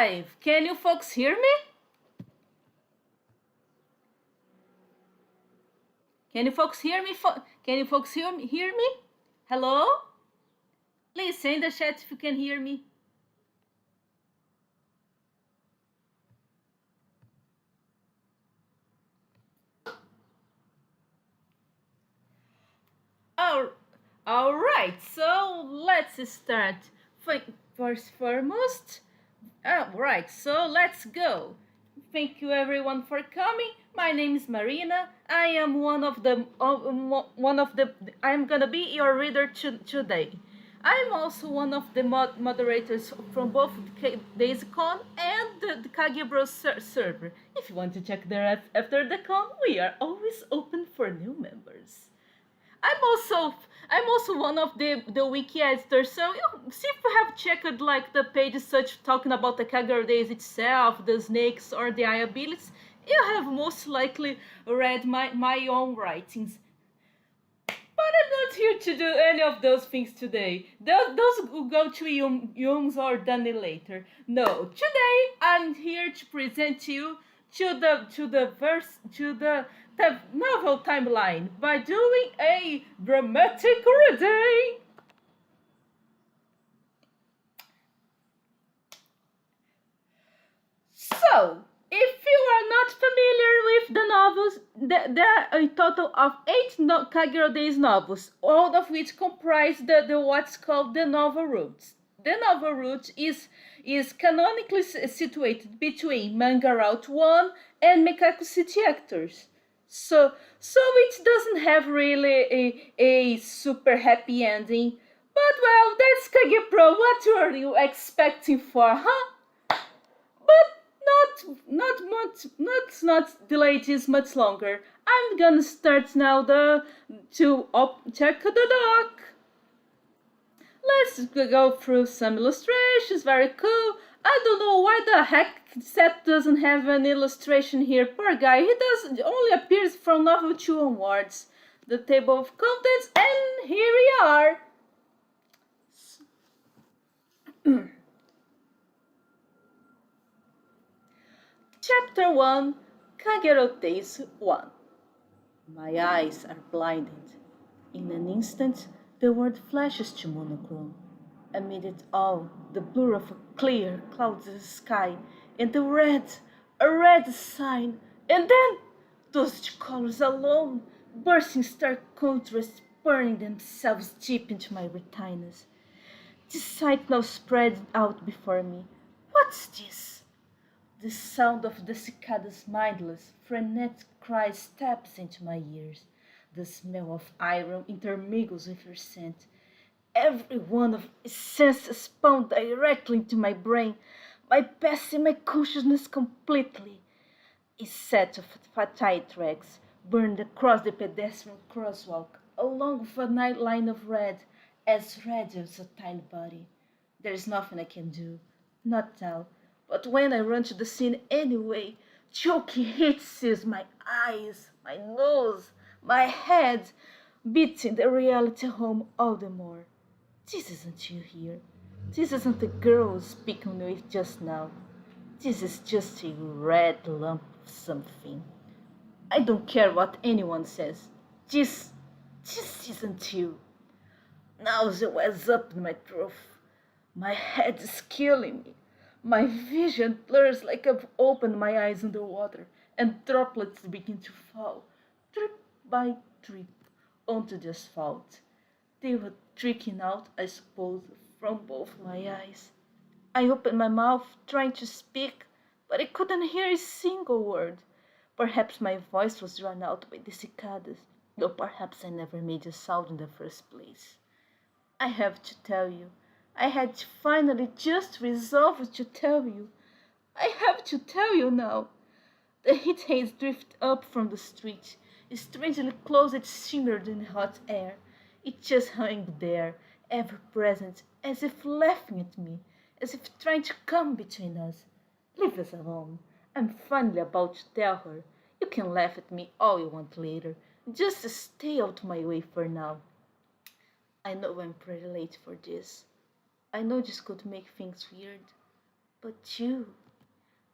live. Can you folks hear me? Can you folks hear me? Can you folks hear me? Hello? Please say in the chat if you can hear me. All right, so let's start. First foremost, right, so let's go. Thank you everyone for coming. My name is Marina. I am I'm gonna be your reader today. I'm also one of the moderators from both Dazecon and the Kagepro server. If you want to check there after the con, we are always open for new members. I'm also one of the wiki editors, so see if you have checked like the pages such talking about the Kagerou Daze itself, the snakes or the eye abilities, you have most likely read my own writings. But I'm not here to do any of those things today. Those will go to Jungs or Danny later. No, today I'm here to present you to the novel timeline by doing a dramatic reading. So, if you are not familiar with the novels, there are a total of 8 Kagerou Daze novels, all of which comprise the what's called the novel route. The novel route is canonically situated between Manga Route 1 and Mekaku City Actors. So it doesn't have really a super happy ending. But well, that's Kagepro. What were you expecting for, huh? But not delay this much longer. I'm gonna start now check the doc. Let's go through some illustrations. Very cool. I don't know why the heck Seth doesn't have an illustration here. Poor guy. He only appears from novel 2 onwards. The table of contents, and here we are. Chapter 1, Kagerou Daze 1. My eyes are blinded. In an instant, the word flashes to monochrome. Amid it all, the blur of a clear, cloudless sky, and a red sign, and then those two colors alone, bursting stark contrast, burning themselves deep into my retinas. This sight now spread out before me. What's this? The sound of the cicada's mindless, frenetic cry steps into my ears. The smell of iron intermingles with her scent. Every one of its senses pound directly into my brain, my passing my consciousness completely. A set of fatile tracks burned across the pedestrian crosswalk, along with a line of red, as red as a tiny body. There is nothing I can do, not now. But when I run to the scene anyway, choking heat sears my eyes, my nose, my head, beating the reality home all the more. This isn't you here. This isn't the girl I was speaking with just now. This is just a red lump of something. I don't care what anyone says. This isn't you. Nausea wells up in my throat. My head is killing me. My vision blurs like I've opened my eyes underwater, and droplets begin to fall, drip by drip, onto the asphalt. They were trickling out, I suppose, from both my eyes. I opened my mouth, trying to speak, but I couldn't hear a single word. Perhaps my voice was drowned out by the cicadas, though perhaps I never made a sound in the first place. I have to tell you, I had finally just resolved to tell you. I have to tell you now. The heat haze drifted up from the street. Strangely close it shimmered in the hot air. It just hung there, ever present, as if laughing at me, as if trying to come between us. Leave us alone. I'm finally about to tell her. You can laugh at me all you want later. Just stay out my way for now. I know I'm pretty late for this. I know this could make things weird. But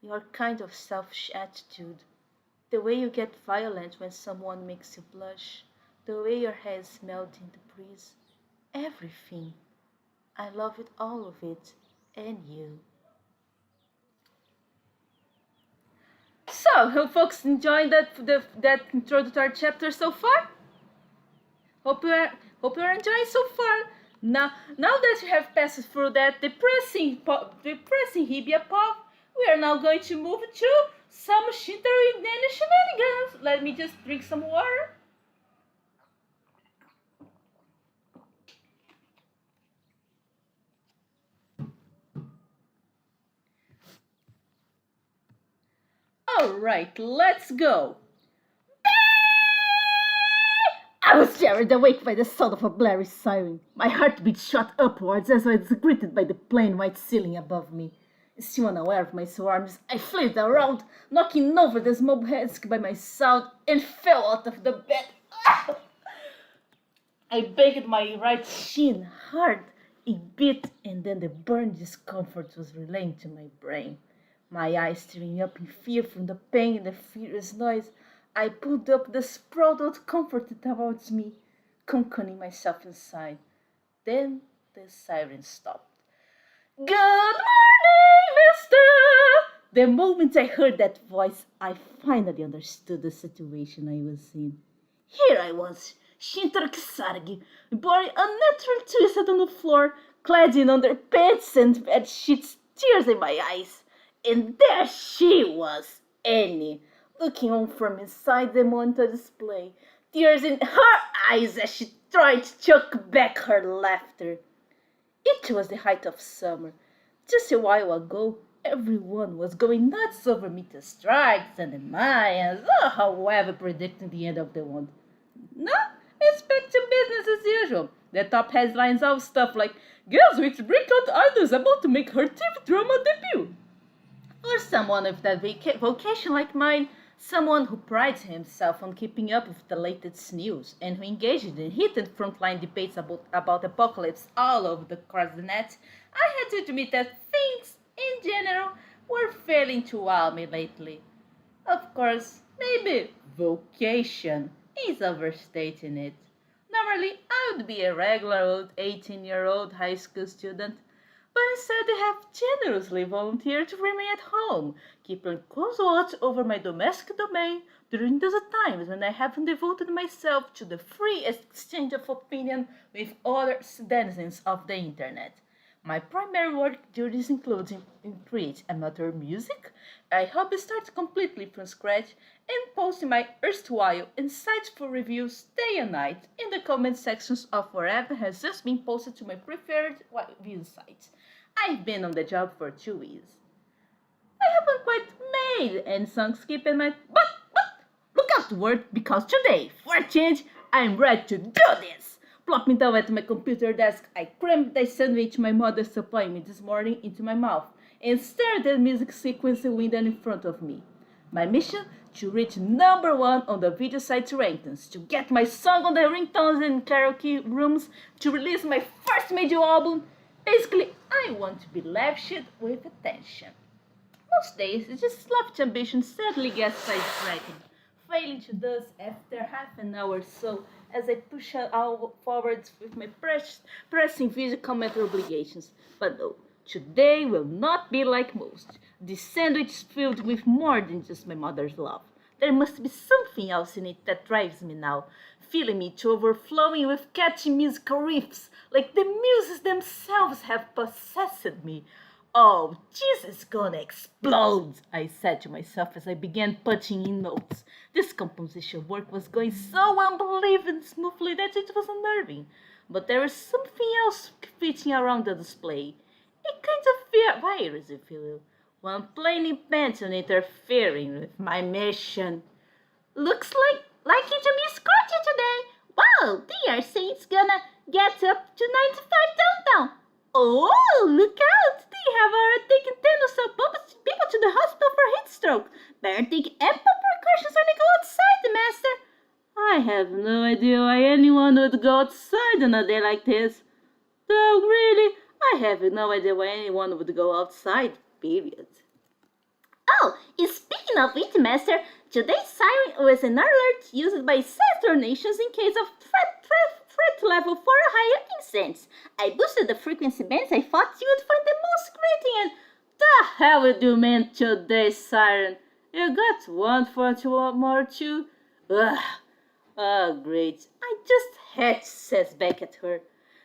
your kind of selfish attitude, the way you get violent when someone makes you blush, the way your hair is melting the breeze, everything. I love it, all of it, and you. So, hope folks enjoyed that introductory chapter so far. Hope hope you're enjoying so far. Now that you have passed through that depressing Hibia pop, we are now going to move to some Shintaro Nene shenanigans. Let me just drink some water. Alright, let's go. I was jarred awake by the sound of a blurry siren. My heartbeat shot upwards as I was greeted by the plain white ceiling above me. Still unaware of my surroundings, I fled around, knocking over the small desk by my side and fell out of the bed. I banged my right shin hard a bit, and then the burning discomfort was relaying to my brain. My eyes tearing up in fear from the pain and the furious noise, I pulled up the sprawled out comforter towards me, cocooning myself inside. Then the siren stopped. Good morning, mister! The moment I heard that voice, I finally understood the situation I was in. Here I was, Shintaro Kisaragi, boring unnatural twisted on the floor, clad in underpants and bed sheets, tears in my eyes. And there she was, Annie, looking on from inside the monitor display, tears in her eyes as she tried to choke back her laughter. It was the height of summer. Just a while ago, everyone was going nuts over meteor strikes and the Mayans, or however predicting the end of the world. Now, it's back to business as usual. The top headlines are stuff like, Girls with breakout idols about to make her TV drama debut. For someone with that vocation like mine, someone who prides himself on keeping up with the latest news and who engaged in heated frontline debates about apocalypse all over across the net, I had to admit that things, in general, were failing to wow me lately. Of course, maybe vocation is overstating it. Normally, I would be a regular old 18-year-old high school student, but instead I have generously volunteered to remain at home, keeping close watch over my domestic domain during those times when I haven't devoted myself to the free exchange of opinion with other denizens of the internet. My primary work duties include in create amateur music. I hope start completely from scratch and posting my erstwhile insightful reviews day and night in the comment sections of wherever has just been posted to my preferred view sites. I've been on the job for 2 weeks. I haven't quite made any songs keeping my but look afterward because today, for a change, I'm ready to do this. Plopping down at my computer desk, I crammed the sandwich my mother supplied me this morning into my mouth and stared at the music sequence window in front of me. My mission? To reach #1 on the video site rankings, to get my song on the ringtones and karaoke rooms, to release my first major album. Basically, I want to be lavished with attention. Most days, it's just lofty ambition sadly gets sidetracked, failing to do after half an hour or so as I push forward with my pressing video comment obligations. But no, today will not be like most. This sandwich is filled with more than just my mother's love. There must be something else in it that drives me now, filling me to overflowing with catchy musical riffs, like the muses themselves have possessed me. Oh, Jesus is gonna explode, I said to myself as I began punching in notes. This composition work was going so unbelievably smoothly that it was unnerving. But there was something else fitting around the display. A kind of virus, if you will. One plainly bent on interfering with my mission. Looks like you to be scratchy today. Wow, they are saying it's gonna get up to 95 downtown. Oh, look out! They have already taken 10 or so people to the hospital for heat stroke. Better take ample precautions when you go outside, master. I have no idea why anyone would go outside on a day like this. Though really, I have no idea why anyone would go outside, period. Oh, speaking of it, Master, today's siren was an alert used by sister nations in case of threat level 4 or higher incidents. I boosted the frequency bands. I thought you would find the most grating and... The hell would you mean today's siren? You got one for tomorrow too? Ugh. Oh, great. I just hatched back at her.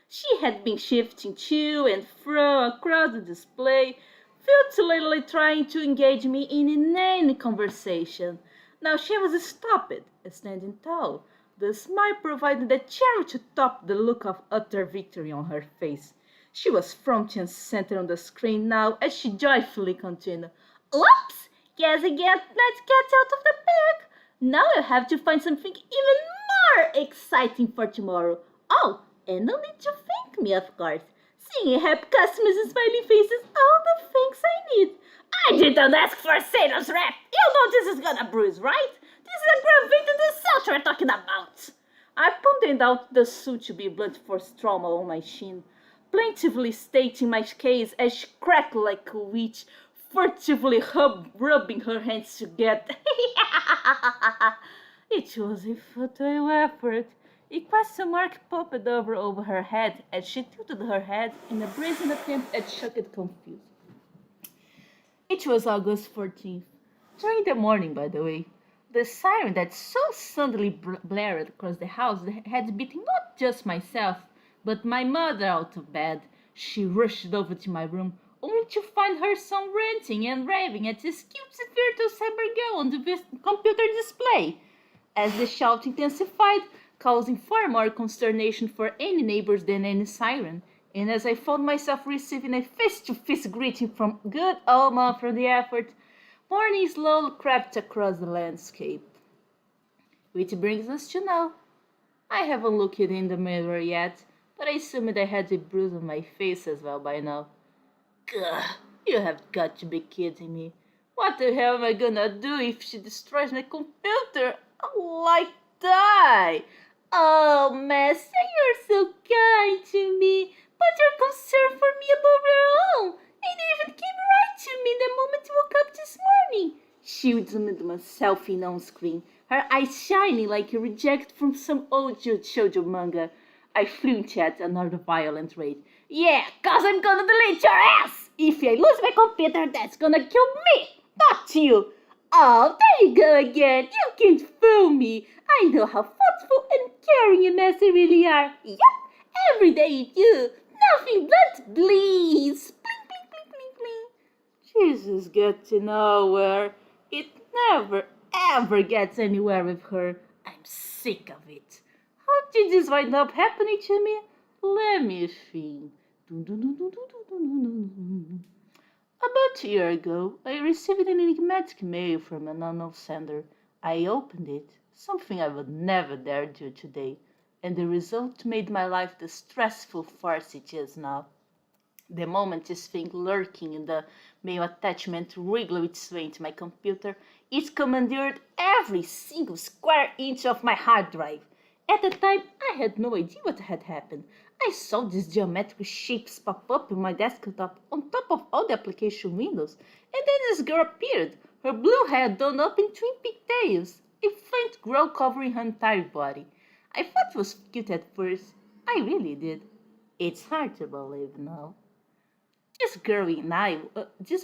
She had been shifting to and fro across the display, futilely trying to engage me in inane conversation. Now she was stopped, standing tall. The smile provided a cherry to top the look of utter victory on her face. She was front and center on the screen now as she joyfully continued. Oops! Guess let's get out of the bag. Now I have to find something even more exciting for tomorrow. Oh, and no need to thank me, of course. Seeing happy customers and smiling faces, all the thanks I need. I didn't ask for sales rep. You know this is gonna bruise, right? This is aggravated assault we're talking about. I pointed out the soon-to-be blunt force trauma on my shin, plaintively stating my case as she cracked like a witch, furtively rubbing her hands together. It was a futile effort. A question mark popped over her head as she tilted her head in a brazen attempt at shocked confusion. It was August 14th. 3 in the morning, by the way. The siren that so suddenly blared across the house had beaten not just myself, but my mother out of bed. She rushed over to my room, only to find her son ranting and raving at this cute virtual cyber girl on the computer display. As the shout intensified, causing far more consternation for any neighbors than any siren, and as I found myself receiving a face-to-face greeting from good old mom for the effort, morning slowly crept across the landscape. Which brings us to now. I haven't looked in the mirror yet, but I assumed I had a bruise on my face as well by now. Gah, you have got to be kidding me. What the hell am I gonna do if she destroys my computer? I'll like die. Oh, Master, you're so kind to me, but your concern for me above your own. And you even came right to me the moment you woke up this morning. She zoomed myself in on screen, her eyes shining like a reject from some old shoujo manga. I flinched at another violent rage. Yeah, 'cause I'm gonna delete your ass! If I lose my computer, that's gonna kill me, not you! Oh, there you go again. You can't fool me. I know how thoughtful and caring you Master really are. Yup, every day you do. Nothing but bliss. Bling, bling, bling, bling, bling. Jesus gets nowhere. It never, ever gets anywhere with her. I'm sick of it. How did this wind up happening to me? Let me think. About a year ago, I received an enigmatic mail from an unknown sender. I opened it, something I would never dare do today, and the result made my life the stressful farce it is now. The moment this thing lurking in the mail attachment wriggled its way into my computer, it commandeered every single square inch of my hard drive. At the time, I had no idea what had happened. I saw these geometric shapes pop up on my desktop on top of all the application windows, and then this girl appeared, her blue hair done up in twin pigtails, a faint glow covering her entire body. I thought it was cute at first. I really did. It's hard to believe now. This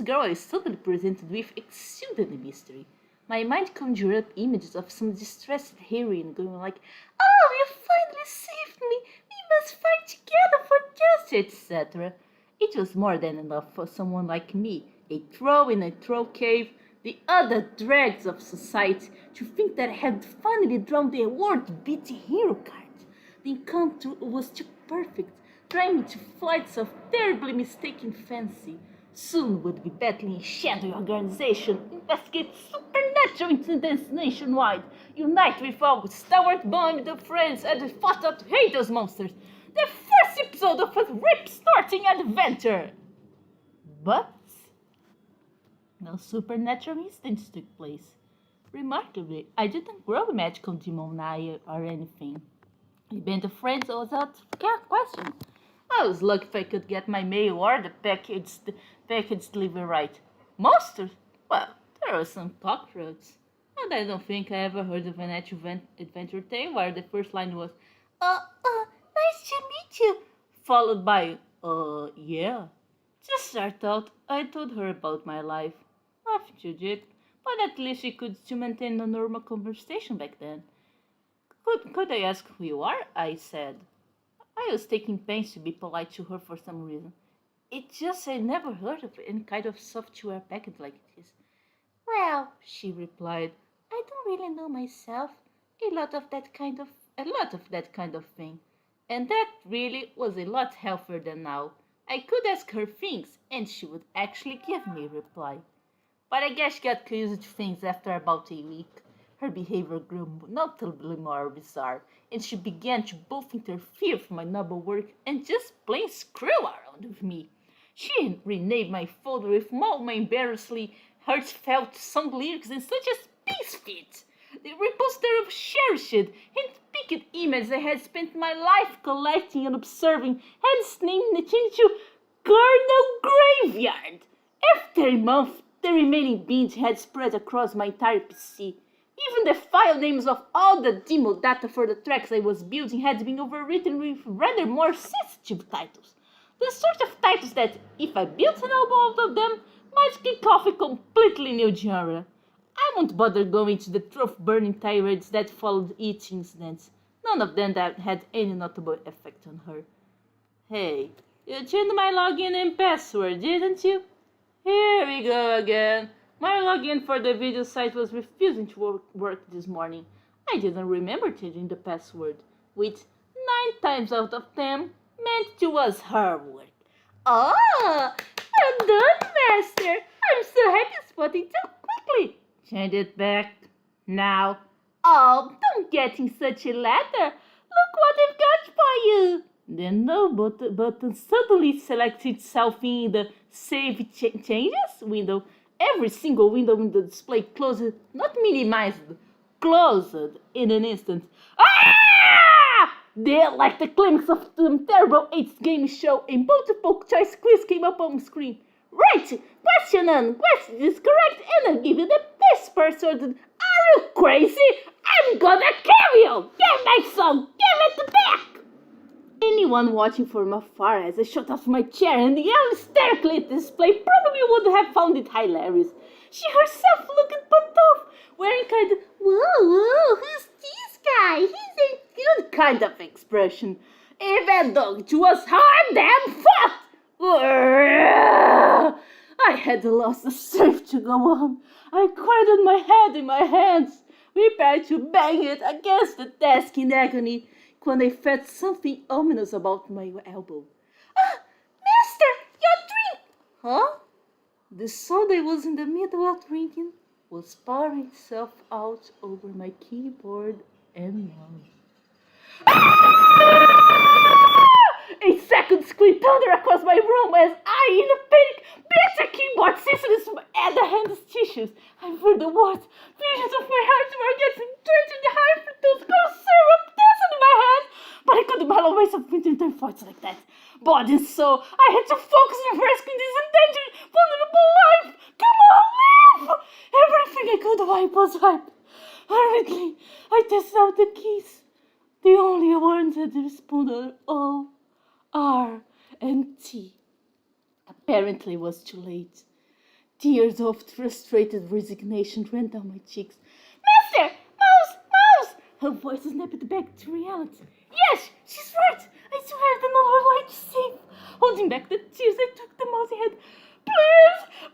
girl I suddenly presented with exuded mystery. My mind conjured up images of some distressed heroine going like, "Oh, you finally saved me! We must fight together for justice," etc. It was more than enough for someone like me, a troll in a troll cave, the other dregs of society, to think that I had finally drawn the award-beating hero card. The encounter was too perfect, drawing me to flights of terribly mistaken fancy. Soon would be battling a shadowy organization, investigate supernatural incidents nationwide, unite with our stalwart bond of friends, and we fought out to hate those monsters. The first episode of a rip-snorting adventure! But no supernatural incidents took place. Remarkably, I didn't grow a magical demon eye or anything. The band of friends was out of question. I was lucky if I could get my mail or the package delivered right. Monsters? Well, there are some cockroaches. And I don't think I ever heard of an actual adventure tale where the first line was, nice to meet you, followed by, yeah. To start out, I told her about my life. Nothing too deep, but at least she could still maintain a normal conversation back then. Could I ask who you are? I said. I was taking pains to be polite to her for some reason. It's just I never heard of any kind of software package like this. Well, she replied, I don't really know myself. A lot of that kind of thing. And that really was a lot healthier than now. I could ask her things, and she would actually give me a reply. But I guess she got used to things after about a week. Her behavior grew notably more bizarre, and she began to both interfere with my noble work and just plain screw around with me. She renamed my folder with all my embarrassingly heartfelt song lyrics and such as Peace Fit, the repository of cherished and picked images I had spent my life collecting and observing, had named changed to Colonel Graveyard. After a month, the remaining bins had spread across my entire PC. Even the file names of all the demo data for the tracks I was building had been overwritten with rather more sensitive titles. The sort of titles that, if I built an album out of them, might kick off a completely new genre. I won't bother going to the trough-burning tirades that followed each incident. None of them that had any notable effect on her. Hey, you changed my login and password, didn't you? Here we go again. My login for the video site was refusing to work this morning. I didn't remember changing the password, which 9 times out of 10 meant it was her work. Oh, well done, Master. I'm so happy spotting so quickly. Change it back now. Oh, don't get in such a lather. Look what I've got for you. The no button suddenly selects itself in the Save Changes window. Every single window in the display closed, not minimized, closed in an instant. Ah! Then, like the climax of some terrible 8th game show, a multiple choice quiz came up on the screen. Right! Question is correct, and I'll give you the best password. Are you crazy? I'm gonna kill you! Give my song! Give it back! Anyone watching from afar as I shot off my chair and yelled hysterically at the display probably would have found it hilarious. She herself looked put off, wearing kind of, whoa, who's this guy? He's a good kind of expression. Even though it was hard damn fought. I had lost the strength to go on. I cradled my head in my hands, prepared to bang it against the desk in agony, when I felt something ominous about my elbow. Ah, Master, your drink! Huh? The soda I was in the middle of drinking was pouring itself out over my keyboard and mouth. A second scream thundered across my room as I, in a panic, beat the keyboard scissors and the hand tissues. I heard the words. Visions of my heart were getting drenched in the high fructose corn syrup dancing in my head. But I couldn't battle ways of winter thoughts like that. Body and soul, I had to focus on rescuing this endangered, vulnerable life. Come on, live! Everything I could wipe was wiped. Hurriedly, I tested out the keys. The only ones that responded are O, R, and T. Apparently it was too late. Tears of frustrated resignation ran down my cheeks. Master! Mouse! Her voice snapped back to reality. Yes, she's right! I still have another life to save. Holding back the tears, I took the mousy head.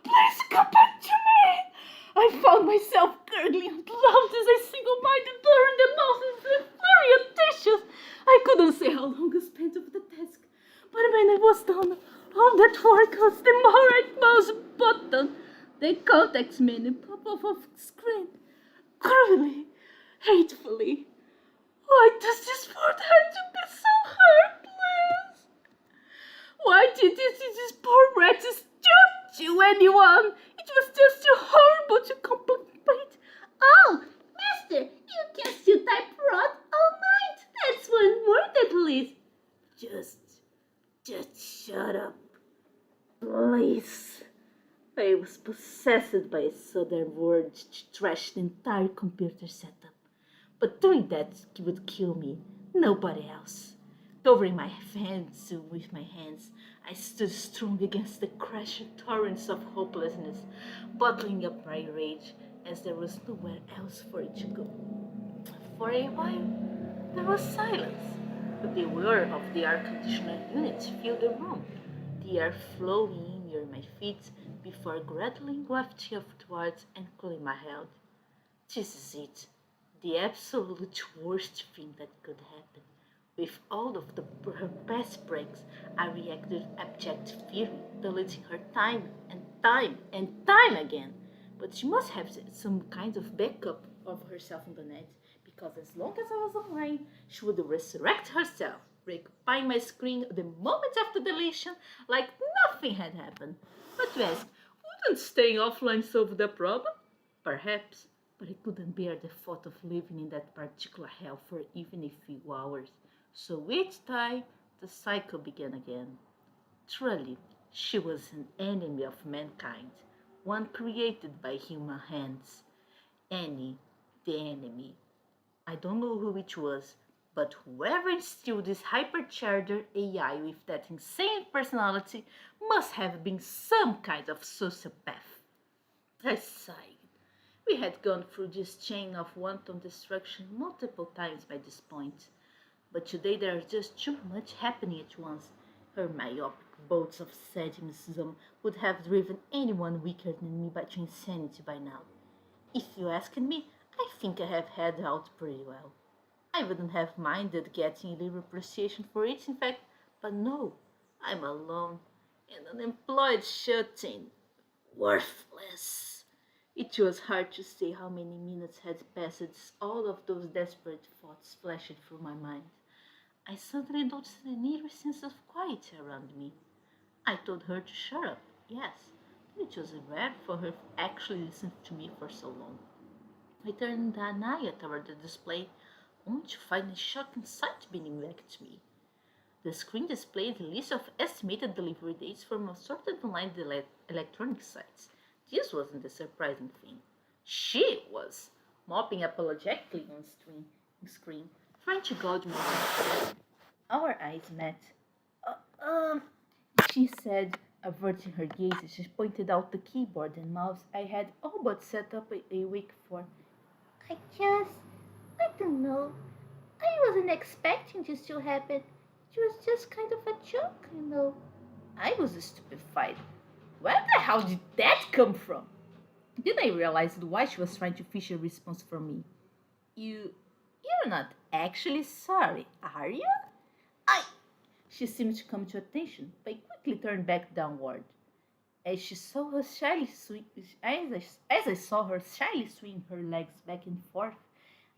Please come back to me! I found myself gurgling out loud as I single-minded blurring the mouth with a flurry of tissues. I couldn't say how long I spent over the desk, but when I was done, all that work was the right mouse button. The contact menu popped off the screen. Cruelly, hatefully. Why does this world have to be so heartless? Why did this poor rat stop to anyone? It was just too horrible to contemplate. Oh, Master, you can still type rot all night. That's one word at least. Just noise. I was possessed by a sudden urge to trash the entire computer setup. But doing that would kill me, nobody else. Covering my hands with my hands, I stood strong against the crashing torrents of hopelessness, bottling up my rage as there was nowhere else for it to go. For a while, there was silence, but the whir of the air conditioner unit filled the room, the air flowing in near my feet before gradually wafting upwards and cooling my head. This is it, the absolute worst thing that could happen. With all of her past breaks, I reacted with abject fury, deleting her time and time and time again. But she must have some kind of backup of herself on the net, because as long as I was online, she would resurrect herself, reoccupying my screen the moment after deletion like nothing had happened. But to ask, wouldn't staying offline solve the problem? Perhaps, but I couldn't bear the thought of living in that particular hell for even a few hours. So each time, the cycle began again. Truly, she was an enemy of mankind, one created by human hands. Annie, the enemy. I don't know who it was, but whoever instilled this hypercharger AI with that insane personality must have been some kind of sociopath. I sighed. We had gone through this chain of wanton destruction multiple times by this point. But today there is just too much happening at once. Her myopic bolts of sadism would have driven anyone weaker than me to insanity by now. If you asked me, I think I have had out pretty well. I wouldn't have minded getting a little appreciation for it, in fact, but no, I'm alone and unemployed shut-in. Worthless. It was hard to say how many minutes had passed as all of those desperate thoughts flashed through my mind. I suddenly noticed an eerie sense of quiet around me. I told her to shut up, yes, but it was rare for her to actually listen to me for so long. I turned an eye toward the display, only to find a shocking sight beaming back at me. The screen displayed a list of estimated delivery dates from assorted online electronic sites. This wasn't the surprising thing. She was mopping apologetically on screen, trying to gauge my attention. Our eyes met. Uh, um, she said, averting her gaze as she pointed out the keyboard and mouse I had all but set up a week for. I don't know. I wasn't expecting this to happen. It was just kind of a joke, you know. I was stupefied. Where the hell did that come from? Then I realized why she was trying to fish a response from me. You're not actually sorry, are you? She seemed to come to attention, but quickly turned back downward. As she saw her shyly as I saw her shyly swing her legs back and forth,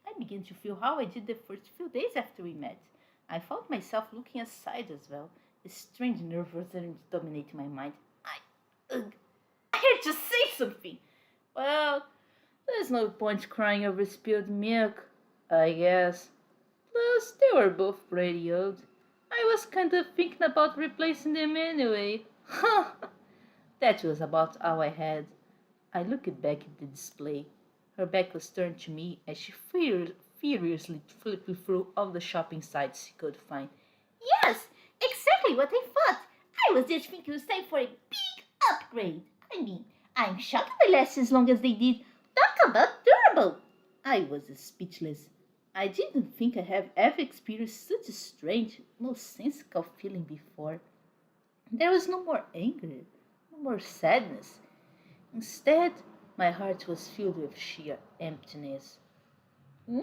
I began to feel how I did the first few days after we met. I found myself looking aside as well, a strange nervousness dominating my mind. I had to say something. Well, there's no point crying over spilled milk, I guess. Plus, they were both pretty old. I was kind of thinking about replacing them anyway. That was about all I had. I looked back at the display. Her back was turned to me as she furiously flipped through all the shopping sites she could find. Yes, exactly what I thought. I was just thinking it was time for a big upgrade. I'm shocked they lasted as long as they did. Talk about durable. I was speechless. I didn't think I have ever experienced such a strange, nonsensical feeling before. There was no more anger, no more sadness. Instead, my heart was filled with sheer emptiness. Hmm?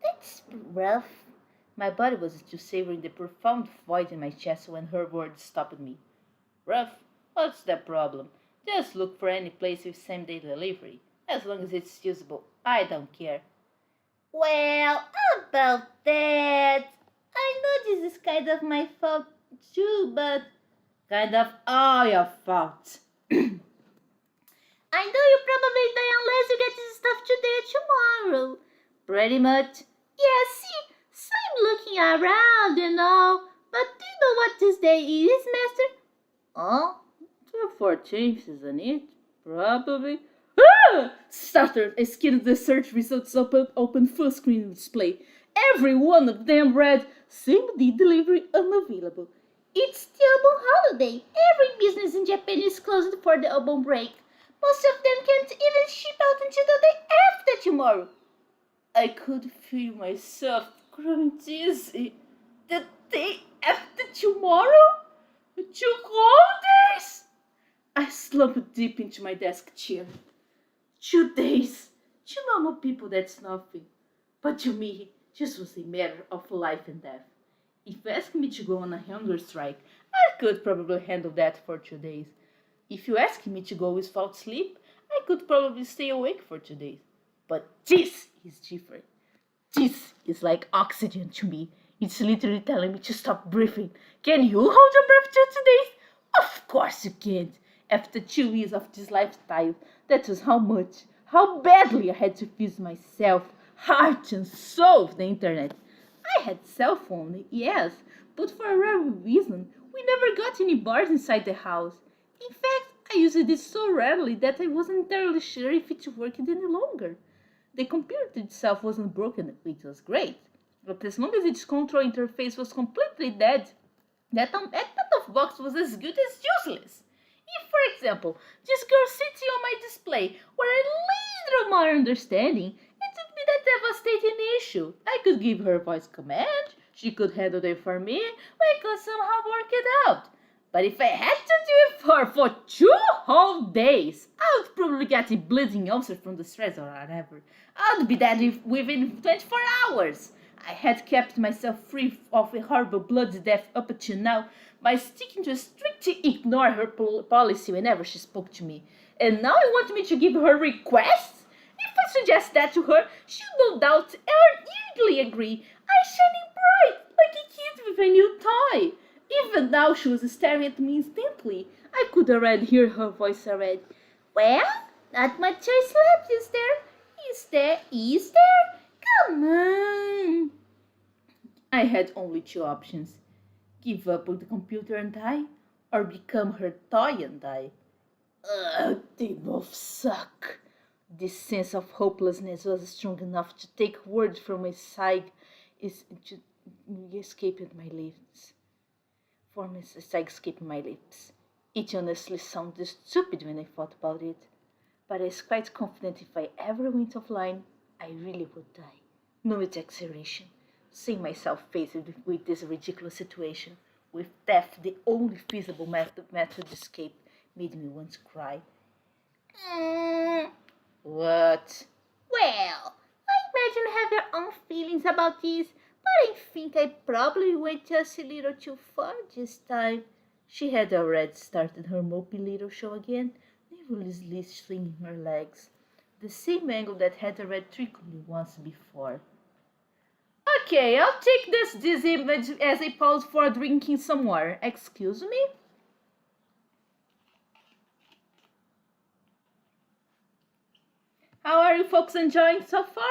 That's rough. My body was still savoring the profound void in my chest when her words stopped me. Rough? What's the problem? Just look for any place with same-day delivery. As long as it's usable, I don't care. Well, about that, I know this is kind of my fault too, but kind of all your fault. I know you probably die unless you get this stuff today or tomorrow. Pretty much. Yeah, see, so I'm looking around and all, but do you know what this day is, Master? Huh? The 14th, isn't it? Probably. Ah! Stuttered. I skimmed the search results open full screen display. Every one of them read, same day delivery unavailable. It's the Obon holiday. Every business in Japan is closed for the Obon break. Most of them can't even ship out until the day after tomorrow. I could feel myself growing dizzy. The day after tomorrow? 2 whole days? I slumped deep into my desk chair. 2 days. To normal people, that's nothing. But to me, this was a matter of life and death. If you ask me to go on a hunger strike, I could probably handle that for 2 days. If you ask me to go without sleep, I could probably stay awake for 2 days. But this is different. This is like oxygen to me. It's literally telling me to stop breathing. Can you hold your breath 2 days? Of course you can't. After 2 years of this lifestyle, that was how badly I had to fuse myself, heart and soul with the internet. I had cell phone, yes, but for a rare reason, we never got any bars inside the house. In fact, I used it so rarely that I wasn't entirely sure if it worked any longer. The computer itself wasn't broken, which was great, but as long as its control interface was completely dead, that set-top box was as good as useless. If, for example, this girl sitting on my display were a little more understanding, it would be that devastating issue. I could give her voice command, she could handle it for me, we could somehow work it out. But if I had to do it for 2 whole days, I would probably get a bleeding ulcer from the stress or whatever. I would be dead within 24 hours. I had kept myself free of a horrible bloody death up until now by sticking to a strict ignore her policy whenever she spoke to me. And now you want me to give her requests? If I suggest that to her, she'll no doubt eagerly agree. I shining bright like a kid with a new toy. Even now she was staring at me intently. I could already hear her voice already. Well, not much choice left, is there? Is there? Come on. I had only 2 options. Give up with the computer and die, or become her toy and die. Ugh, they both suck. This sense of hopelessness was strong enough to take words from my side to escape my lips. Escaping my lips. It honestly sounded stupid when I thought about it, but I was quite confident if I ever went offline, I really would die. No exaggeration. Seeing myself faced with this ridiculous situation, with death the only feasible method to escape, made me want to cry. What? Well, I imagine you have your own feelings about this, but I think I probably went just a little too far this time. She had already started her mopey little show again, nervously swinging her legs, the same angle that had already trickled me once before. Okay, I'll take this image as a pause for drinking some water. Excuse me? How are you folks enjoying so far?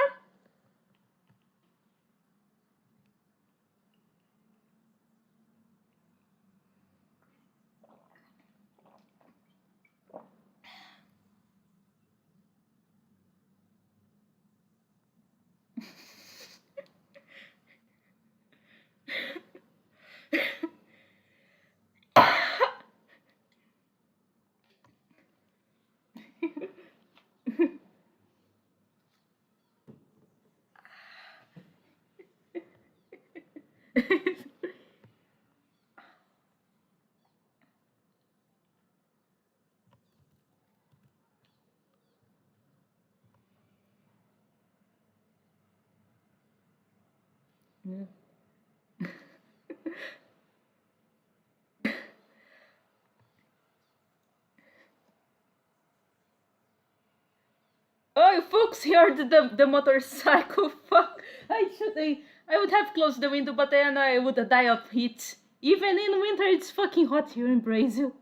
Oh, you folks heard the motorcycle. Fuck. I would have closed the window, but then I would die of heat. Even in winter, it's fucking hot here in Brazil.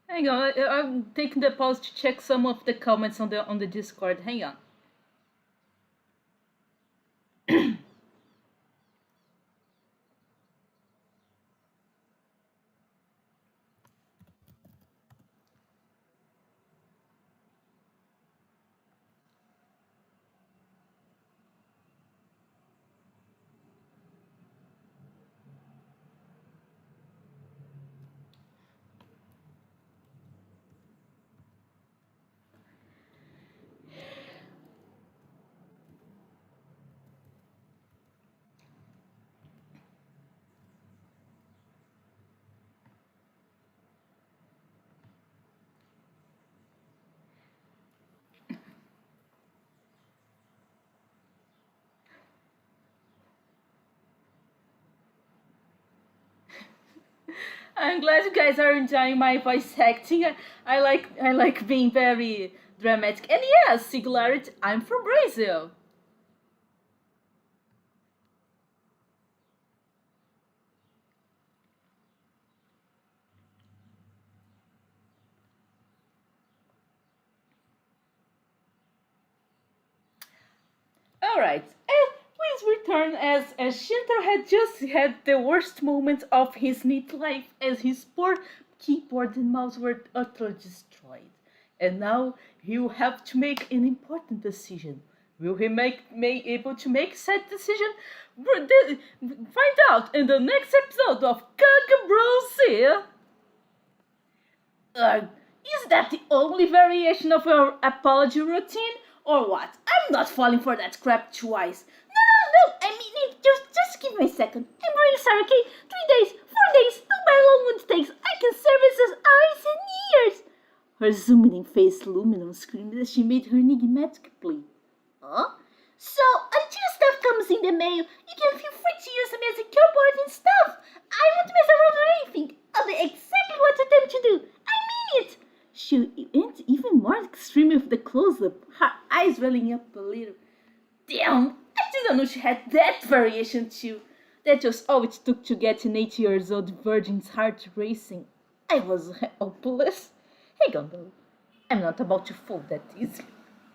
Hang on, I'm taking the pause to check some of the comments on the Discord. Hang on. I'm glad you guys are enjoying my voice acting. I like being very dramatic. And yes, singularity. I'm from Brazil. All right. And please return as Shinter had just had the worst moment of his neat life as his poor keyboard and mouse were utterly destroyed. And now he will have to make an important decision. Will he may able to make said decision? Find out in the next episode of Kagepro. Is that the only variation of your apology routine? Or what? I'm not falling for that crap twice. No, I mean it. Just give me a second. I'm really sorry, okay? 3 days, 4 days, no matter how long it takes, I can service as eyes and ears. Her zooming face luminum screamed as she made her enigmatic plea. Huh? So, until stuff comes in the mail, you can feel free to use them as a keyboard and stuff. I won't mess around with anything. I'll do exactly what you tell me to do. I mean it. She went even more extreme with the close-up, her eyes welling up a little. Damn, I didn't know she had that variation too. That was all it took to get an 8 years old virgin's heart racing. I was helpless. Hang on though. I'm not about to fall that easily.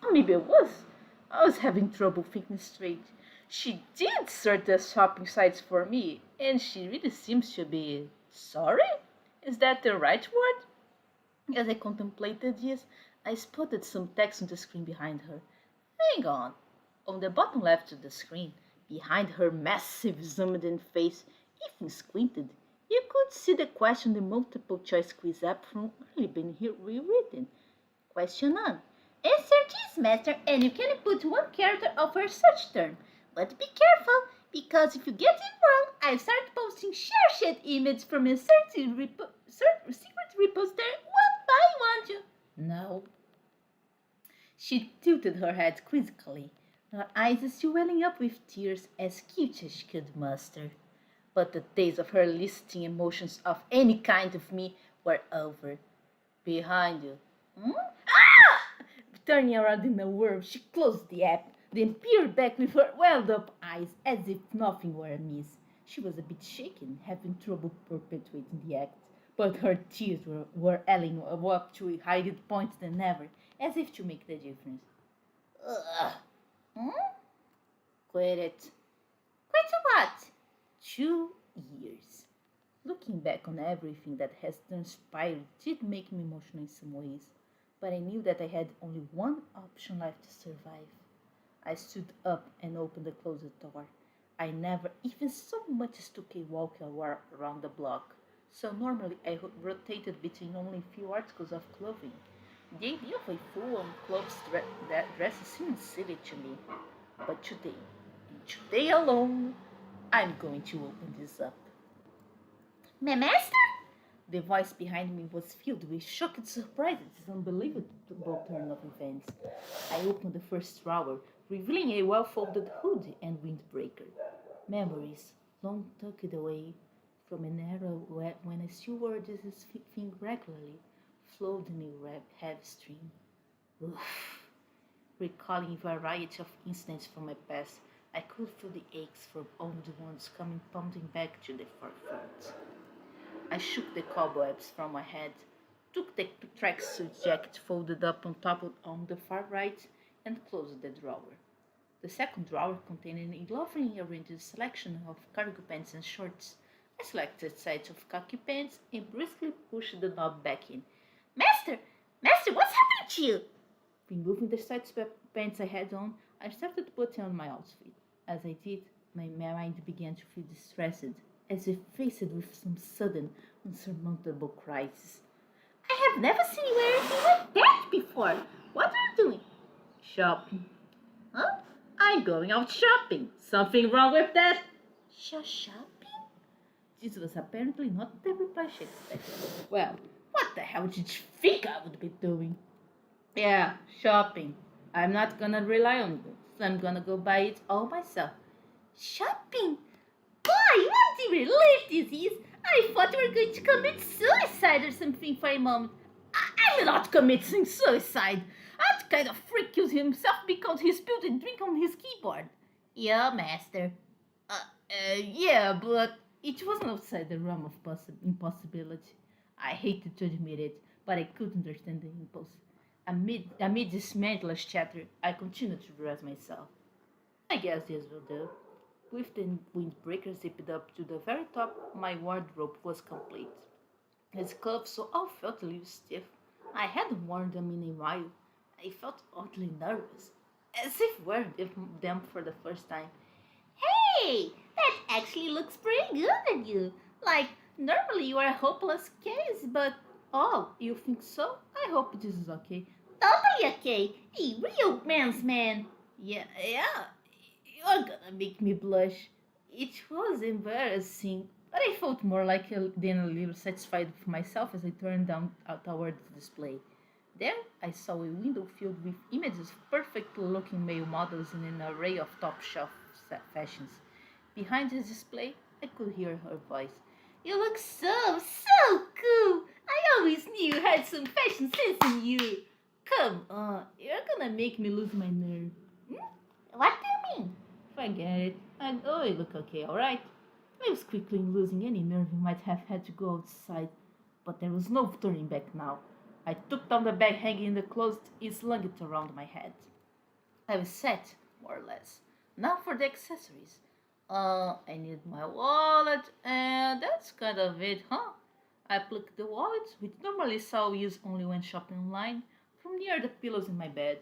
Or maybe I was. I was having trouble thinking straight. She did sort the shopping sites for me, and she really seems to be sorry? Is that the right word? As I contemplated this, I spotted some text on the screen behind her. Hang on. On the bottom left of the screen, behind her massive zoomed-in face, if you squinted, you could see the question the multiple choice quiz app from early been here rewritten. Question 1. Answer this, master, and you can put one character of her search term. But be careful, because if you get it wrong, I start posting share shit images from a certain secret repository one by one. No. She tilted her head quizzically, her eyes still welling up with tears as cute as she could muster. But the days of her listing emotions of any kind of me were over. Behind you. Hmm? Ah! Turning around in a whirl, she closed the app, then peered back with her welled-up eyes as if nothing were amiss. She was a bit shaken, having trouble perpetuating the act, but her tears were welling up to a higher point than ever, as if to make the difference. Ugh. Hmm? Quit it. Quit what? 2 years. Looking back on everything that has transpired did make me emotional in some ways, but I knew that I had only one option left to survive. I stood up and opened the closet door. I never even so much as took a walk around the block, so normally I rotated between only a few articles of clothing. The idea of a full-on clothes dress seemed silly to me, but today, and today alone, I'm going to open this up. My master? The voice behind me was filled with shocked surprise at this unbelievable turn of events. I opened the first drawer, revealing a well-folded hood and windbreaker. Memories, long tucked away from an era when I still wore this thing regularly, flowed in a heavy stream. Oof. Recalling a variety of incidents from my past, I could feel the aches from old ones coming pounding back to the forefront. I shook the cobwebs from my head, took the tracksuit jacket folded up on top on the far right, and closed the drawer. The second drawer contained a lovely arranged selection of cargo pants and shorts. I selected a set of khaki pants and briskly pushed the knob back in. Master! Master, what's happening to you? Removing the sets of pants I had on, I started putting on my outfit. As I did, my mind began to feel distressed, as if faced with some sudden, unsurmountable crisis. I have never seen you wear anything like that before. What are you doing? Shopping. Huh? I'm going out shopping. Something wrong with that? Shopping? This was apparently not the reply she expected. Well, what the hell did you think I would be doing? Yeah, shopping. I'm not gonna rely on you, so I'm gonna go buy it all myself. Shopping? Boy, what a relief this is! I thought you were going to commit suicide or something for a moment. I'm not committing suicide. That kind of freak kills himself because he spilled a drink on his keyboard. Yeah, master. Yeah, but it wasn't outside the realm of impossibility. I hated to admit it, but I couldn't understand the impulse. Amid this mindless chatter, I continued to dress myself. I guess this will do. With the windbreaker zipped up to the very top, my wardrobe was complete. His cuffs all felt a little stiff. I hadn't worn them in a while. I felt oddly nervous, as if wearing them for the first time. Hey, that actually looks pretty good on you. Like, normally you are a hopeless case, but... Oh, you think so? I hope this is okay. Totally okay. A real man's man. Yeah, you're gonna make me blush. It was embarrassing, but I felt more than a little satisfied with myself as I turned down toward the display. There, I saw a window filled with images of perfect-looking male models in an array of top-shelf fashions. Behind this display, I could hear her voice. You look so cool. I always knew you had some fashion sense in you. Come on, you're gonna make me lose my nerve. What do you mean? Forget it. I know you look okay, alright? I was quickly losing any nerve and might have had to go outside, but there was no turning back now. I took down the bag hanging in the closet and slung it around my head. I was set, more or less. Now for the accessories. I need my wallet, and that's kind of it, huh? I plucked the wallet, which normally saw use only when shopping online, from near the pillows in my bed.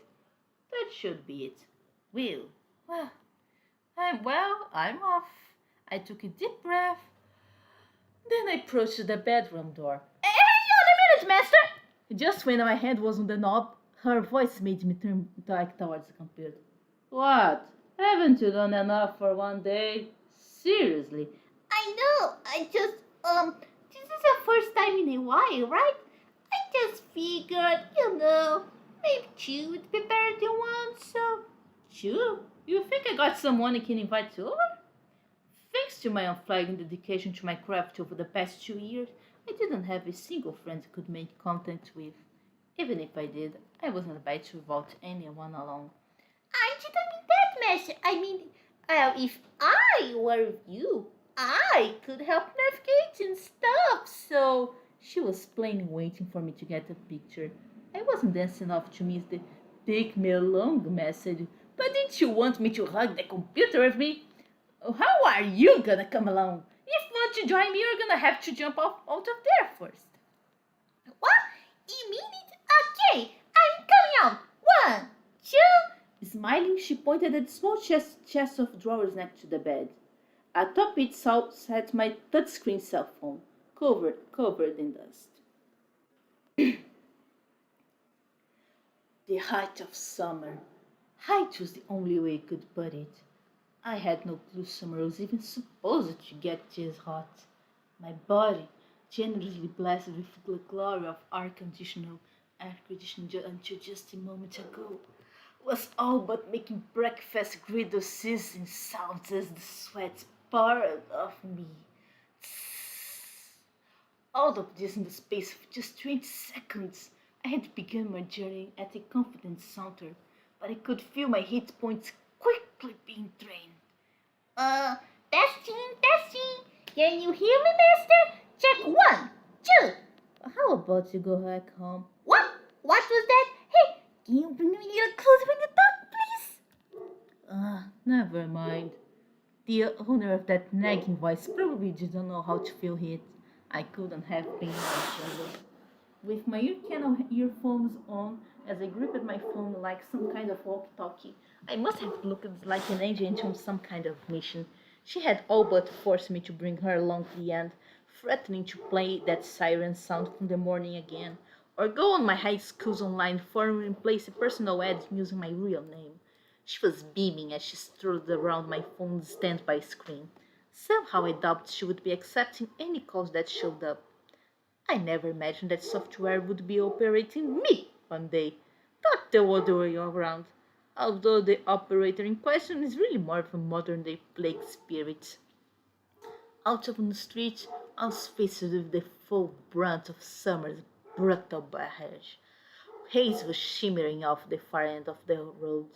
That should be it. Well, I'm off. I took a deep breath. Then I approached the bedroom door. Hang on a minute, master! Just when my hand was on the knob, her voice made me turn back towards the computer. What? Haven't you done enough for one day? Seriously? I know, this is your first time in a while, right? I just figured, maybe two would be better than one, so... Two? You think I got someone I can invite over? Thanks to my unflagging dedication to my craft over the past 2 years, I didn't have a single friend I could make contact with. Even if I did, I wasn't about to vote anyone alone. I didn't mean that, master. I mean, if I were you, I could help navigate and stuff, so... She was plainly waiting for me to get a picture. I wasn't dancing off to miss the take me along message. But didn't you want me to hug the computer with me? How are you gonna come along? If you want to join me, you're gonna have to jump off out of there first. What? You mean it? Okay, I'm coming out. 1, 2... Smiling, she pointed at the small chest of drawers next to the bed. Atop it sat my touchscreen cell phone, covered in dust. The height of summer. Height was the only way I could put it. I had no clue summer was even supposed to get this hot. My body, generously blessed with the glory of air conditioning until just a moment ago, was all but making breakfast griddle sizzling sounds as the sweat poured off me. All of this in the space of just 20 seconds. I had begun my journey at a confident saunter, but I could feel my hit points quickly being drained. Testing. Can you hear me, master? Check 1, 2. How about you go back home? What? What was that? Hey, can you bring me a little closer when you talk, please? Never mind. The owner of that nagging voice probably didn't know how to feel it. I couldn't have been more trouble. With my ear canal earphones on, as I gripped my phone like some kind of walkie-talkie, I must have looked like an agent on some kind of mission. She had all but forced me to bring her along to the end, threatening to play that siren sound from the morning again, or go on my high school's online forum and place a personal ad using my real name. She was beaming as she strode around my phone's standby screen. Somehow I doubted she would be accepting any calls that showed up. I never imagined that software would be operating me one day, not the other way around. Although the operator in question is really more of a modern day plague spirit. Out on the street, I was faced with the full brunt of summer's brutal barrage. Haze was shimmering off the far end of the road.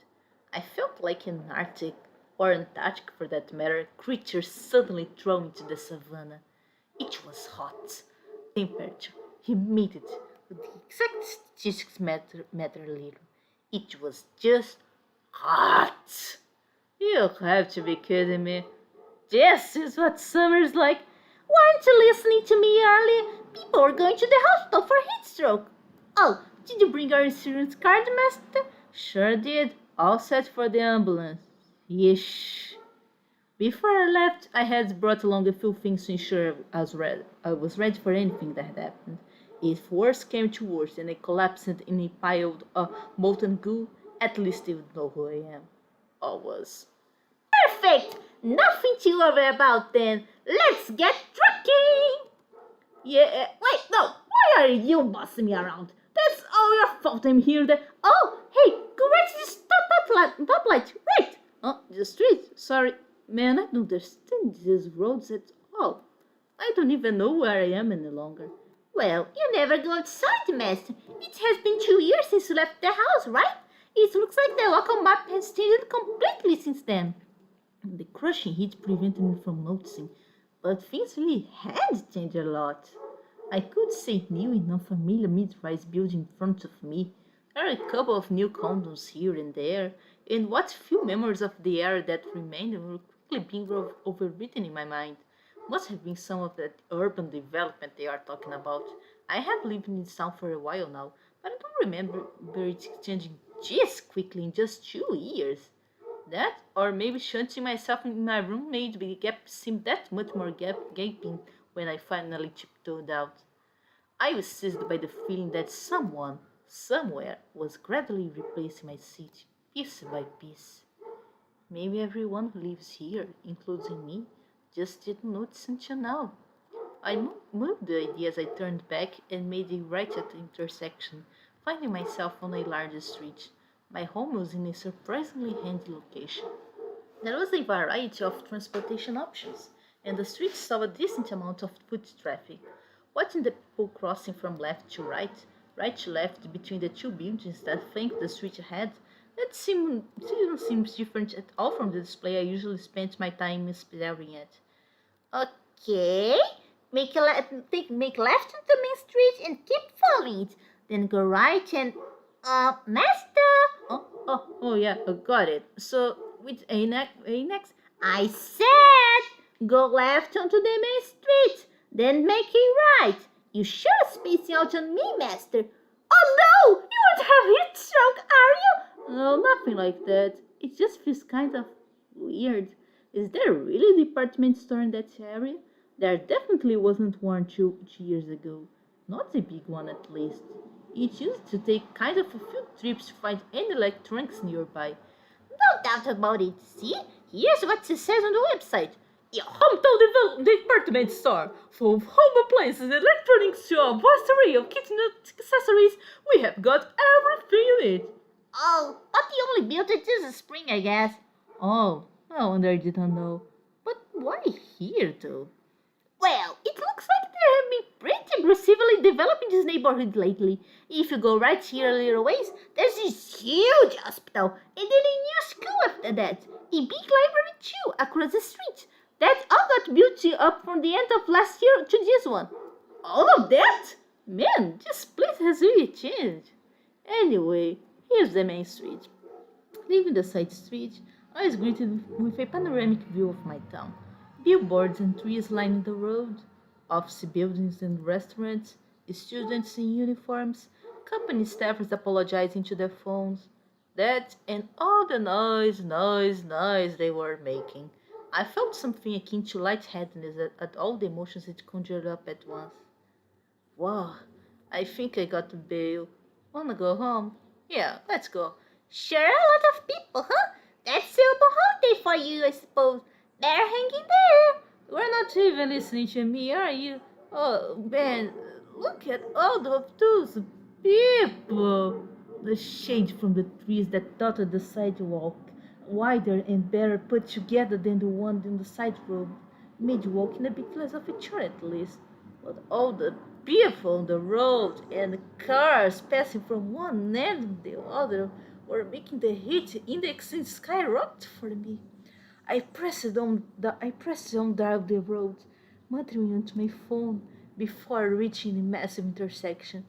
I felt like an Arctic, or Antarctic for that matter, creature suddenly thrown into the savannah. It was hot. Temperature, humidity, the exact statistics matter little. It was just hot. You have to be kidding me. This is what summer's like. Weren't you listening to me earlier? People are going to the hospital for heat stroke. Oh, did you bring our insurance card, Master? Sure did. All set for the ambulance. Yeesh. Before I left, I had brought along a few things to ensure I was ready for anything that had happened. If worse came to worse and I collapsed in a pile of molten goo, at least they would know who I am. Or was. Perfect! Nothing to worry about then. Let's get trucking! Yeah, Wait, no. Why are you bossing me around? That's all your fault I'm here. Oh, hey, go right to the stoplight. Right. oh, the street. Sorry. Man, I don't understand these roads at all. I don't even know where I am any longer. Well, you never go outside, Master. It has been 2 years since you left the house, right? It looks like the local map has changed completely since then. The crushing heat prevented me from noticing, but things really had changed a lot. I could see new and unfamiliar mid-rise buildings in front of me. There are a couple of new condos here and there, and what few memories of the era that remained were quickly being overwritten in my mind. Must have been some of that urban development they are talking about. I have lived in this town for a while now, but I don't remember it changing this quickly in just 2 years. That, or maybe shunting myself in my room made the gap seem that much more gaping when I finally tiptoed out. I was seized by the feeling that someone, somewhere, was gradually replacing my seat, piece by piece. Maybe everyone who lives here, including me, just didn't notice until now. I moved the idea as I turned back and made a right at the intersection, finding myself on a larger street. My home was in a surprisingly handy location. There was a variety of transportation options, and the street saw a decent amount of foot traffic. Watching the people crossing from left to right to left between the two buildings that flanked the street ahead, that didn't seem different at all from the display I usually spent my time staring at. Okay. Make left onto the main street and keep following it. Then go right and... Master! Oh yeah, got it. So, with Anex, I said go left onto the main street, then make a right. You sure spacing out on me, Master? Oh no! You won't have heat stroke, are you? no, nothing like that. It just feels kind of weird. Is there really a department store in that area? There definitely wasn't one 2 years ago. Not a big one at least. It used to take kind of a few trips to find any electronics nearby. No doubt about it. See? Here's what it says on the website. Your hometown department store, full of home appliances, electronics to a vast array of kitchen accessories. We have got everything you need. Oh, but they only built it this spring, I guess. Oh, no wonder I didn't know. But why here, though? Well, it looks like there have been pretty aggressively developing this neighborhood lately. If you go right here a little ways, there's this huge hospital, and then a new school after that. A big library too, across the street. That all got built up from the end of last year to this one. All of that? Man, this place has really changed. Anyway, here's the main street. Leaving the side street, I was greeted with a panoramic view of my town. Billboards and trees lining the road, office buildings and restaurants, students in uniforms, company staffers apologizing to their phones. That and all the noise they were making. I felt something akin to lightheadedness at all the emotions it conjured up at once. Wow, I think I got the bail. Wanna go home? Yeah, let's go. Sure, a lot of people, huh? That's the open holiday for you, I suppose. They're hanging there. You're not even listening to me, are you? Oh, Ben, look at all of those people. The shade from the trees that dotted the sidewalk, wider and better put together than the one in the side road, made walking a bit less of a chore at least. But all the people on the road and cars passing from one end to the other were making the heat index skyrocket for me. I pressed on down the road, muttering onto my phone before reaching the massive intersection.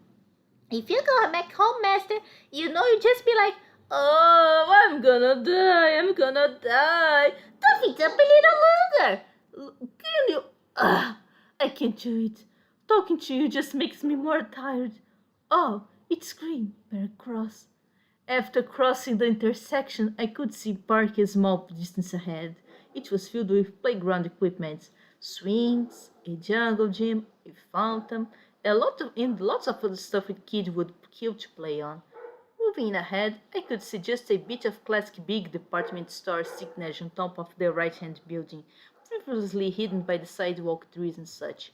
If you go back home, master, you know you just be like, Oh, I'm gonna die. tough it up a little longer. Can you? I can't do it. Talking to you just makes me more tired. Oh, it's green, very cross. After crossing the intersection, I could see park a small distance ahead. It was filled with playground equipment, swings, a jungle gym, a fountain, and lots of other stuff a kid would kill to play on. Moving ahead, I could see just a bit of classic big department store signature on top of the right-hand building, previously hidden by the sidewalk trees and such.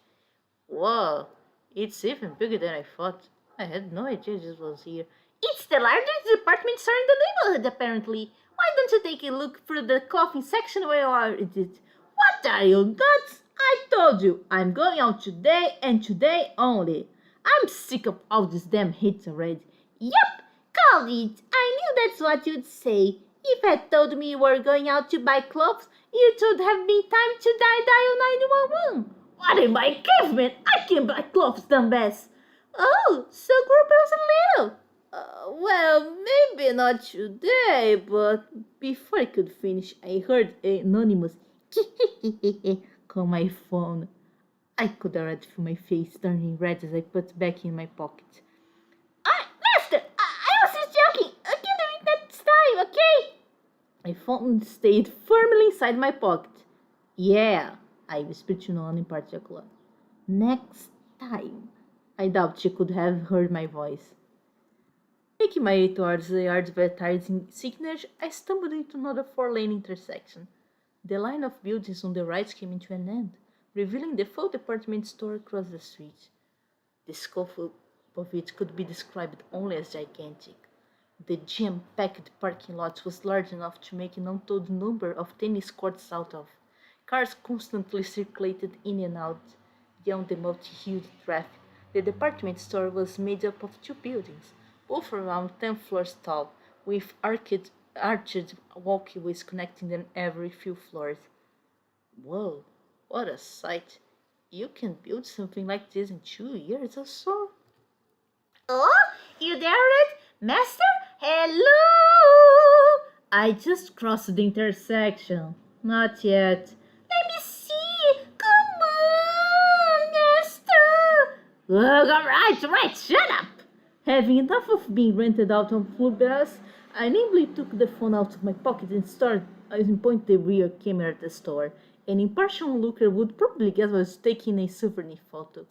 Whoa, it's even bigger than I thought. I had no idea this was here. It's the largest department store in the neighborhood, apparently. Why don't you take a look through the clothing section where you are at it? What are you nuts? I told you, I'm going out today and today only. I'm sick of all this damn hits already. Yup, called it. I knew that's what you'd say. If you had told me you were going out to buy clothes, it would have been time to dial 911. What am I, caveman? I can buy clothes, dumbass. Oh, so grow a little. Well, maybe not today, but before I could finish, I heard an anonymous call my phone. I could already feel my face turning red as I put it back in my pocket. Master, I was just joking. I can do it next time, okay? My phone stayed firmly inside my pocket. Yeah, I whispered to no one in particular. Next time. I doubt she could have heard my voice. Making my way towards the advertising signage, I stumbled into another four-lane intersection. The line of buildings on the right came to an end, revealing the full department store across the street. The scope of it could be described only as gigantic. The jam-packed parking lot was large enough to make an untold number of tennis courts out of. Cars constantly circulated in and out. Beyond the multi-hued traffic, the department store was made up of two buildings, both around 10 floors tall, with arched walkways connecting them every few floors. Whoa, what a sight! You can build something like this in 2 years or so. Oh, you there, Red? Master? Hello? I just crossed the intersection. Not yet. Let me see. Come on, Master. All right, shut up! Having enough of being rented out on full blast, I nimbly took the phone out of my pocket and pointed the rear camera at the store. An impartial looker would probably guess I was taking a souvenir photo.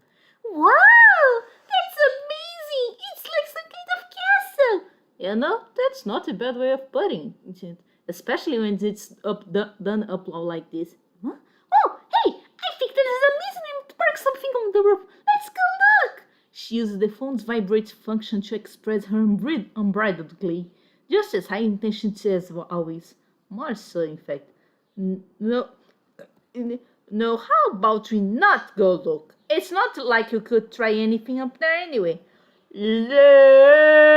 Wow, that's amazing. It's like some kind of castle. You know, that's not a bad way of putting it, especially when it's done up low like this. Huh? Oh, hey, I think there is a mechanism to park something on the roof. Let's go look. She used the phone's vibrate function to express her unbridled glee, just as high intentioned as always. More so, in fact. No, how about we not go look? It's not like you could try anything up there anyway. Lame!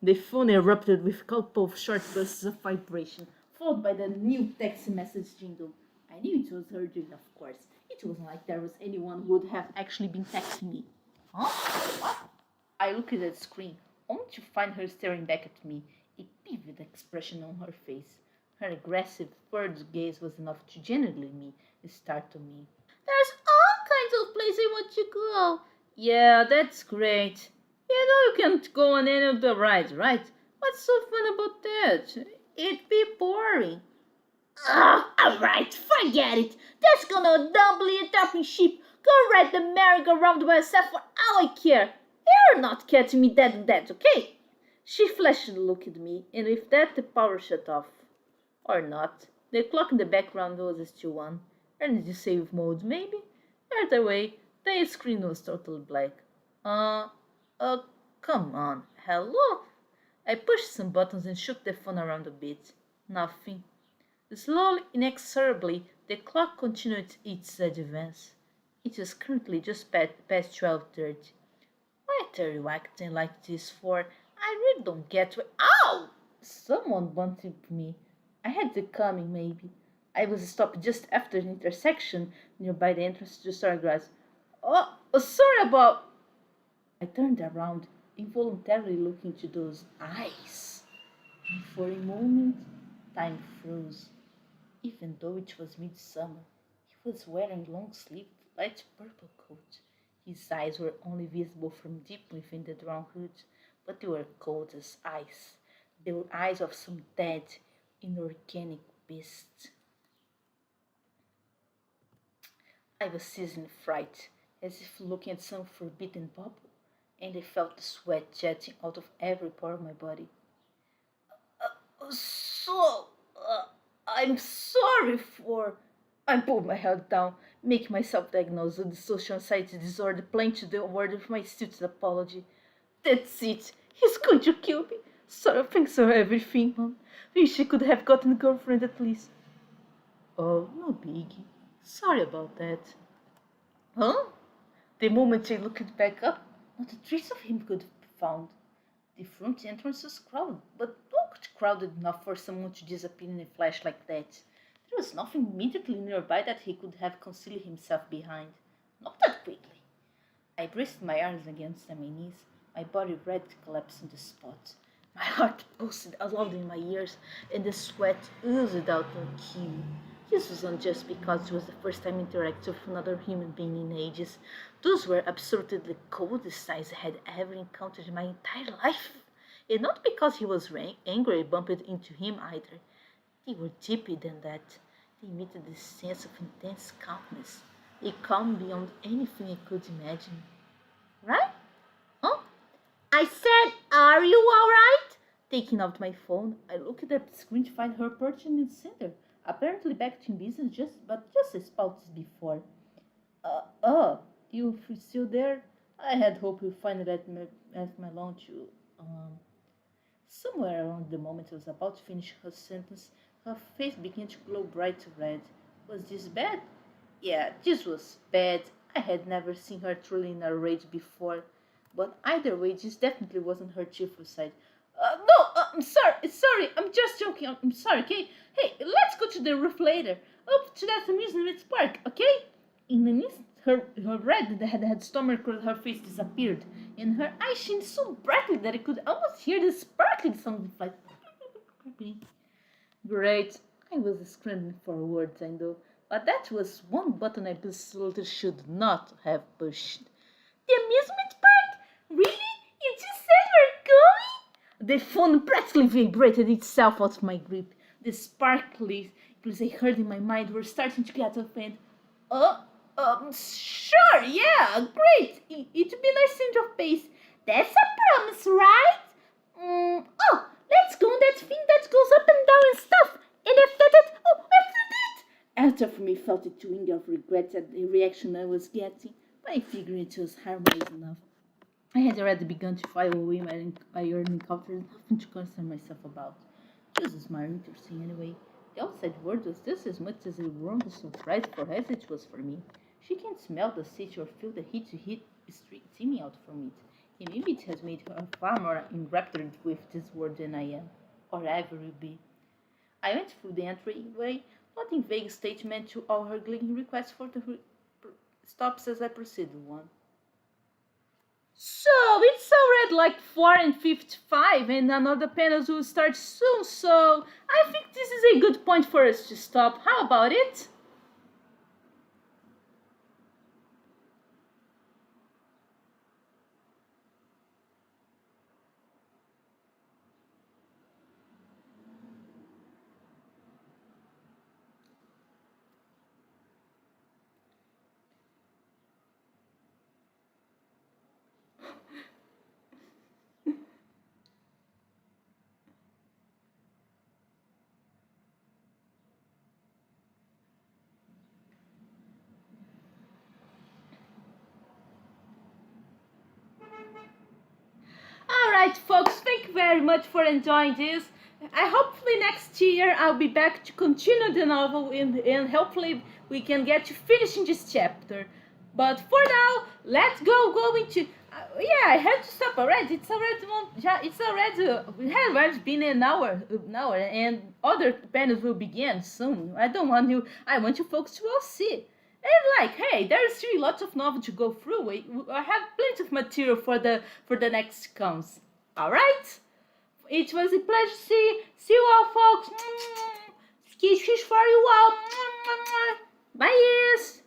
The phone erupted with a couple of short bursts of vibration, followed by the new text message jingle. I knew it was urgent, of course. It wasn't like there was anyone who would have actually been texting me. Huh? What? I looked at the screen, only to find her staring back at me, a vivid expression on her face. Her aggressive, furrowed gaze was enough to genuinely startle me. There's all kinds of places I want to go. Yeah, that's great. You know you can't go on any of the rides, right? What's so fun about that? It'd be boring. Oh, alright, forget it. That's gonna doubly a topping ship. Go ride the merry-go-round by yourself for all I care. You're not catching me dead on that, okay? She flashed a look at me, and with that the power shut off. Or not. The clock in the background was still on. Energy save mode, maybe? Either way, the screen was totally black. Uh, come on. Hello? I pushed some buttons and shook the phone around a bit. Nothing. Slowly, inexorably, the clock continued its advance. It was currently just past 12:30. What are you acting like this for? I really don't get what. Ow! Someone bumped into me. I had it coming, maybe. I was stopped just after an intersection nearby the entrance to the Stargrass. Sorry about. I turned around, involuntarily looking to those eyes. And for a moment, time froze. Even though it was midsummer, he was wearing long-sleeved, light purple coat. His eyes were only visible from deep within the drawn hood, but they were cold as ice. They were eyes of some dead, inorganic beast. I was seized in fright, as if looking at some forbidden bubble, and I felt the sweat jetting out of every pore of my body. So, I'm sorry for. I pulled my head down, making myself diagnosed with social anxiety disorder, playing to the word with my stupid apology. That's it. He's going to kill me. Sorry, thanks for everything, Mom. Wish I could have gotten a girlfriend at least. Oh, no biggie. Sorry about that. Huh? The moment I looked back up, not a trace of him could be found. The front entrance was crowded, but not crowded enough for someone to disappear in a flash like that. There was nothing immediately nearby that he could have concealed himself behind. Not that quickly. I braced my arms against my knees, my body ready to collapse on the spot. My heart pulsed aloud in my ears, and the sweat oozed out on cue. This wasn't just because it was the first time interacting with another human being in ages. Those were absolutely the coldest eyes I had ever encountered in my entire life. And not because he was angry I bumped into him either. They were deeper than that. They emitted this sense of intense calmness, a calm beyond anything I could imagine. Right? Huh? I said, are you alright? Taking out my phone, I looked at the screen to find her perched in the center, apparently back to business just as pouty as before. You still there? I had hoped you'd find it at my lunch. Somewhere around the moment I was about to finish her sentence, her face began to glow bright red. Was this bad? Yeah, this was bad. I had never seen her truly in a rage before. But either way, this definitely wasn't her cheerful side. No, I'm sorry, I'm just joking, I'm sorry, okay? Hey, let's go to the roof later, up to that amusement park, okay? In an instant, her red that had stomach across her face disappeared, and her eyes shined so brightly that I could almost hear the sparkling sound like. Great, I was scrambling for words, I know, but that was one button I absolutely should not have pushed. The amusement park? Really? You just said we're going? The phone practically vibrated itself out of my grip. The sparkly clues I heard in my mind were starting to get offended. Sure, yeah, great. It'd be nice change of pace. That's a promise, right? Let's go on that thing that goes up and down and stuff. And after that, After me felt a twinge of regret at the reaction I was getting, but I figured it was harmless enough. I had already begun to file away my early encounters, nothing to concern myself about. This was more interesting anyway. The outside world was just as much as a warm surprise for her as it was for me. She can smell the city or feel the heat steaming out from it, and maybe it has made her far more enraptured with this world than I am, or ever will be. I went through the entryway, nodding vague statement to all her glowing requests for the stops as I proceeded one. So it's already like 4:55 and another panels will start soon, so I think this is a good point for us to stop. How about it? Alright folks, thank you very much for enjoying this. I hopefully next year I'll be back to continue the novel and hopefully we can get to finishing this chapter. But for now, let's go into yeah, I have to stop already. It's already we have already been an hour and other panels will begin soon. I want you folks to all see. And like, hey, there's still lots of novel to go through. I have plenty of material for the next comes. All right. It was a pleasure. See you all, folks. Kisses for you all. Bye.